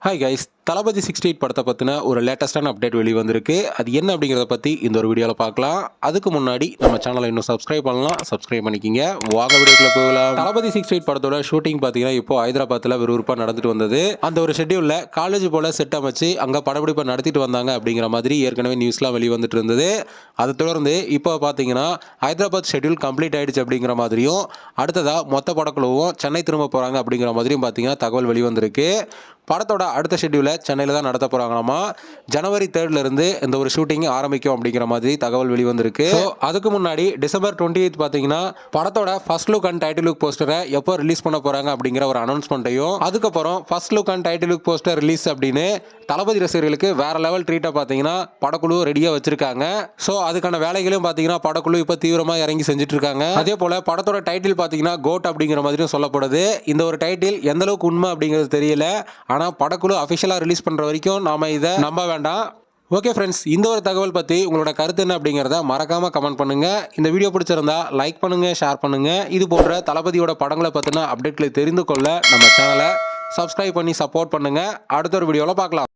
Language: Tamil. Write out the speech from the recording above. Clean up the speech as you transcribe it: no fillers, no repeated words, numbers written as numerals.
ஹாய் கைஸ், தளபதி 68 படத்தை பற்றின ஒரு லேட்டஸ்டான அப்டேட் வெளிவந்திருக்கு. அது என்ன அப்படிங்கிறத பற்றி இந்த ஒரு வீடியோவில் பார்க்கலாம். அதுக்கு முன்னாடி நம்ம சேனலை இன்னும் சப்ஸ்கிரைப் பண்ணலாம், சப்ஸ்கிரைப் பண்ணிக்கிங்க. வாங்க வீடியோக்குள்ள போகலாம். தளபதி 68 படத்தோட ஷூட்டிங் பார்த்தீங்கன்னா இப்போ ஹைதராபாத்தில் விறுவிறுப்பாக நடந்துட்டு வந்தது. அந்த ஒரு ஷெட்யூலில் காலேஜ் போல் செட் அமைச்சு அங்கே படப்பிடிப்பை நடத்திட்டு வந்தாங்க அப்படிங்கிற மாதிரி ஏற்கனவே நியூஸ்லாம் வெளிவந்துட்டு இருந்தது. அதை தொடர்ந்து இப்போ பார்த்தீங்கன்னா ஹைதராபாத் ஷெட்யூல் கம்ப்ளீட் ஆயிடுச்சு அப்படிங்கிற மாதிரியும், அடுத்ததாக மொத்த படக்குழுவும் சென்னை திரும்ப போகிறாங்க அப்படிங்கிற மாதிரியும் பார்த்தீங்கன்னா தகவல் வெளிவந்திருக்கு. படத்தோட அடுத்த ஷெட்யூலை சென்னையில் தான் நடத்த போகிறாங்களாமா. ஜனவரி 3 இந்த ஒரு ஷூட்டிங் ஆரம்பிக்கும் அப்படிங்கிற மாதிரி தகவல் வெளிவந்திருக்கு. அதுக்கு முன்னாடி டிசம்பர் 28 பார்த்தீங்கன்னா படத்தோட first look and title look போஸ்டரை எப்போ ரிலீஸ் பண்ண போகிறாங்க அப்படிங்கிற ஒரு அனௌன்ஸ்மெண்ட்டையும், அதுக்கப்புறம் first look and title look poster release அப்படின்னு தளபதி ரசிகர்களுக்கு வேற லெவல் ட்ரீட்டை பார்த்தீங்கன்னா படக்குழு ரெடியாக வச்சிருக்காங்க. ஸோ அதுக்கான வேலைகளையும் பார்த்தீங்கன்னா படக்குழு இப்போ தீவிரமாக இறங்கி செஞ்சுட்டு இருக்காங்க. அதே போல் படத்தோட டைட்டில் பார்த்தீங்கன்னா கோட் அப்படிங்கிற மாதிரியும் சொல்லப்படுது. இந்த ஒரு டைட்டில் எந்த அளவுக்கு உண்மை அப்படிங்கிறது தெரியல. ஆனால் படக்குழு அஃபிஷியலாக ரிலீஸ் பண்ணுற வரைக்கும் நாம இதை நம்ப வேண்டாம். ஓகே ஃப்ரெண்ட்ஸ், இந்த ஒரு தகவல் பற்றி உங்களோட கருத்து என்ன அப்படிங்கிறத மறக்காமல் கமெண்ட் பண்ணுங்கள். இந்த வீடியோ பிடிச்சிருந்தா லைக் பண்ணுங்கள், ஷேர் பண்ணுங்கள். இது போன்ற தளபதியோட படங்களை பற்றின அப்டேட்களை தெரிந்து கொள்ள நம்ம சேனலை சப்ஸ்கிரைப் பண்ணி சப்போர்ட் பண்ணுங்கள். அடுத்த ஒரு வீடியோவில் பார்க்கலாம்.